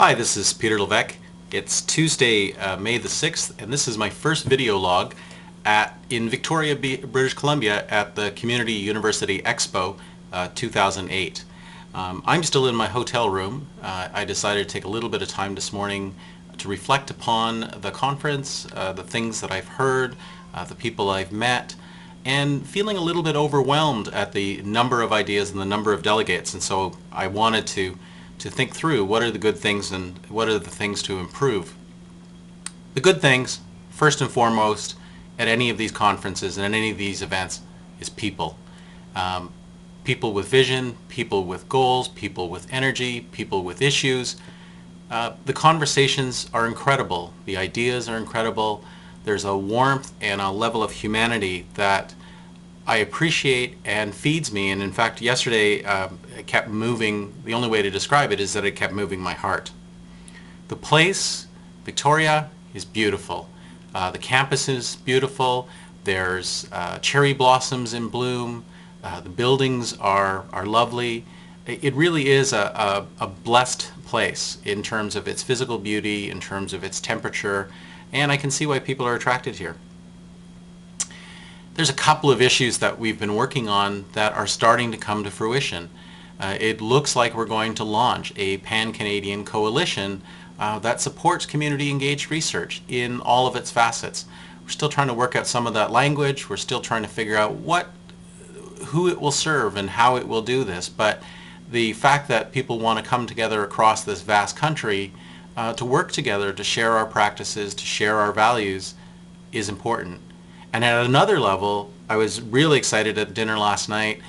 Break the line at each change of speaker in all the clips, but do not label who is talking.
Hi, this is Peter Levesque. It's Tuesday, May the 6th, and this is my first video log in Victoria, British Columbia at the Community University Expo 2008. I'm still in my hotel room. I decided to take a little bit of time this morning to reflect upon the conference, the things that I've heard, the people I've met, and feeling a little bit overwhelmed at the number of ideas and the number of delegates. And so I wanted to think through what are the good things and what are the things to improve. The good things, first and foremost, at any of these conferences and at any of these events is people. People with vision, people with goals, people with energy, people with issues. The conversations are incredible. The ideas are incredible. There's a warmth and a level of humanity that I appreciate and feeds me, and in fact yesterday it kept moving. The only way to describe it is that it kept moving my heart. The place, Victoria, is beautiful. The campus is beautiful. There's cherry blossoms in bloom. The buildings are lovely. It really is a blessed place in terms of its physical beauty, in terms of its temperature, and I can see why people are attracted here. There's a couple of issues that we've been working on that are starting to come to fruition. It looks like we're going to launch a PanCanadian Coalition that supports community engaged research in all of its facets. We're still trying to work out some of that language. We're still trying to figure out who it will serve and how it will do this. But the fact that people want to come together across this vast country to work together, to share our practices, to share our values is important. And at another level, I was really excited at dinner last night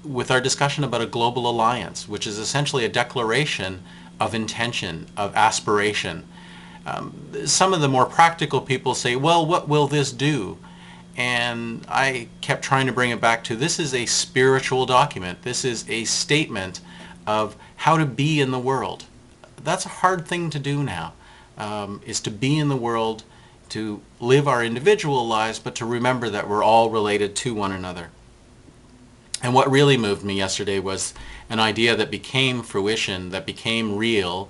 with our discussion about a global alliance, which is essentially a declaration of intention, of aspiration. Some of the more practical people say, well, what will this do? And I kept trying to bring it back to, this is a spiritual document. This is a statement of how to be in the world. That's a hard thing to do now, is to be in the world, to live our individual lives, but to remember that we're all related to one another. And what really moved me yesterday was an idea that became fruition, that became real,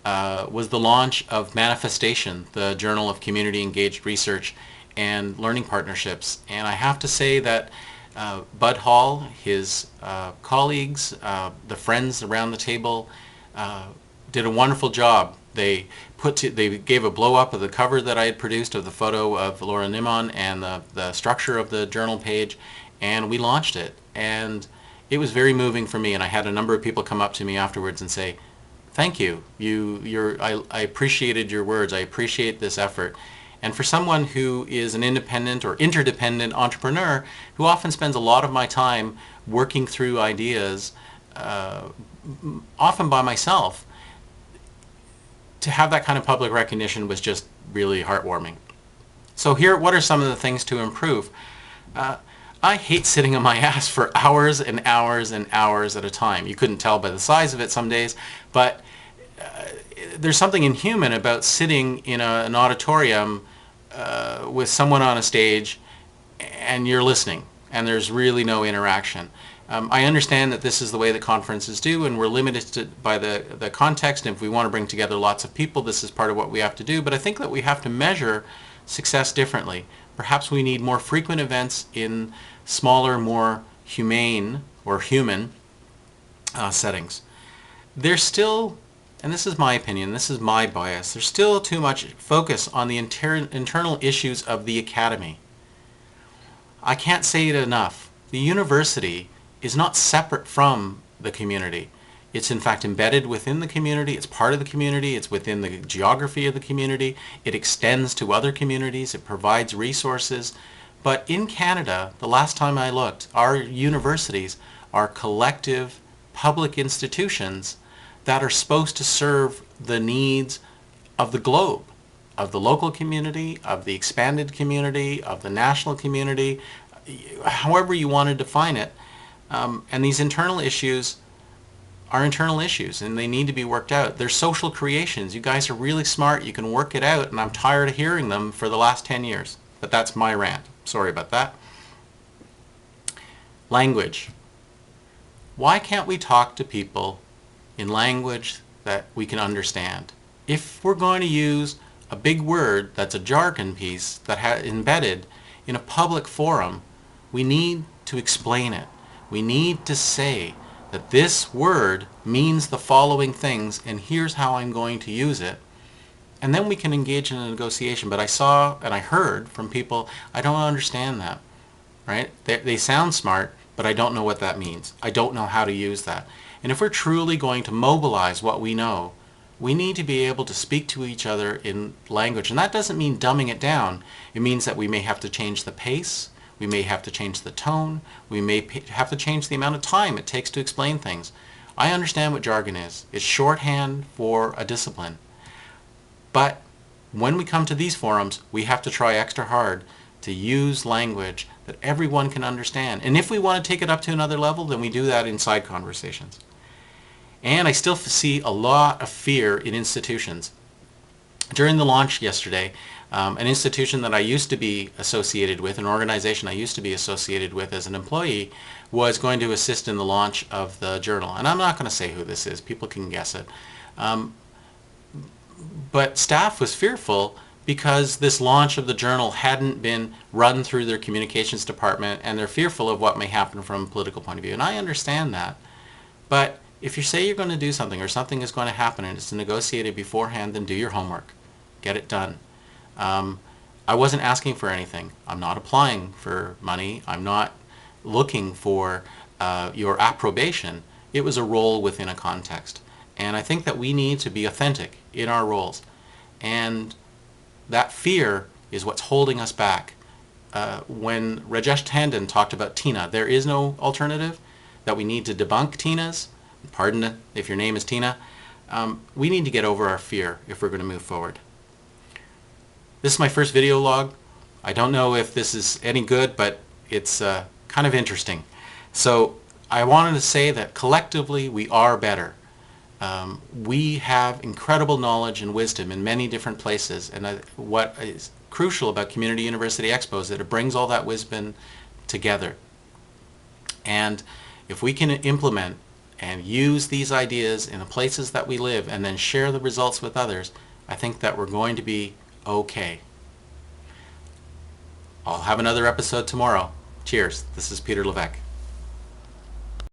was the launch of Manifestation, the Journal of Community Engaged Research and Learning Partnerships. And I have to say that Bud Hall, his colleagues, the friends around the table, did a wonderful job. They gave a blow-up of the cover that I had produced of the photo of Laura Nimon and the structure of the journal page, and we launched it. And it was very moving for me, and I had a number of people come up to me afterwards and say, thank you. I appreciated your words. I appreciate this effort. And for someone who is an independent or interdependent entrepreneur who often spends a lot of my time working through ideas, often by myself, to have that kind of public recognition was just really heartwarming. So here, what are some of the things to improve? I hate sitting on my ass for hours and hours and hours at a time. You couldn't tell by the size of it some days, but there's something inhuman about sitting in an auditorium with someone on a stage and you're listening and there's really no interaction. I understand that this is the way that conferences do, and we're limited by the context, and if we want to bring together lots of people, this is part of what we have to do, but I think that we have to measure success differently. Perhaps we need more frequent events in smaller, more humane or human settings. There's still, and this is my opinion, this is my bias, there's still too much focus on the internal issues of the academy. I can't say it enough. The university is not separate from the community. It's in fact embedded within the community, it's part of the community, it's within the geography of the community, it extends to other communities, it provides resources. But in Canada, the last time I looked, our universities are collective public institutions that are supposed to serve the needs of the globe, of the local community, of the expanded community, of the national community, however you want to define it. And these internal issues are internal issues and they need to be worked out. They're social creations. You guys are really smart. You can work it out, and I'm tired of hearing them for the last 10 years. But that's my rant. Sorry about that. Language. Why can't we talk to people in language that we can understand. If we're going to use a big word that's a jargon piece that embedded in a public forum, we need to explain it. We need to say that this word means the following things and here's how I'm going to use it. And then we can engage in a negotiation. But I saw and I heard from people, I don't understand that, right? They sound smart, but I don't know what that means. I don't know how to use that. And if we're truly going to mobilize what we know, we need to be able to speak to each other in language. And that doesn't mean dumbing it down. It means that we may have to change the pace, we may have to change the tone, we may have to change the amount of time it takes to explain things. I understand what jargon is. It's shorthand for a discipline. But when we come to these forums, we have to try extra hard to use language that everyone can understand. And if we want to take it up to another level, then we do that in side conversations. And I still see a lot of fear in institutions. During the launch yesterday, an institution that I used to be associated with, an organization I used to be associated with as an employee, was going to assist in the launch of the journal. And I'm not going to say who this is. People can guess it. But staff was fearful because this launch of the journal hadn't been run through their communications department, and they're fearful of what may happen from a political point of view. And I understand that. But if you say you're going to do something or something is going to happen and it's negotiated beforehand, then do your homework. Get it done. I wasn't asking for anything. I'm not applying for money. I'm not looking for your approbation. It was a role within a context. And I think that we need to be authentic in our roles. And that fear is what's holding us back. When Rajesh Tandon talked about Tina, there is no alternative, that we need to debunk Tina's. Pardon if your name is Tina. We need to get over our fear if we're going to move forward. This is my first video log. I don't know if this is any good, but it's kind of interesting. So I wanted to say that collectively we are better. We have incredible knowledge and wisdom in many different places, and what is crucial about Community University Expo is that it brings all that wisdom together. And if we can implement and use these ideas in the places that we live and then share the results with others, I think that we're going to be okay. I'll have another episode tomorrow. Cheers. This is Peter Levesque.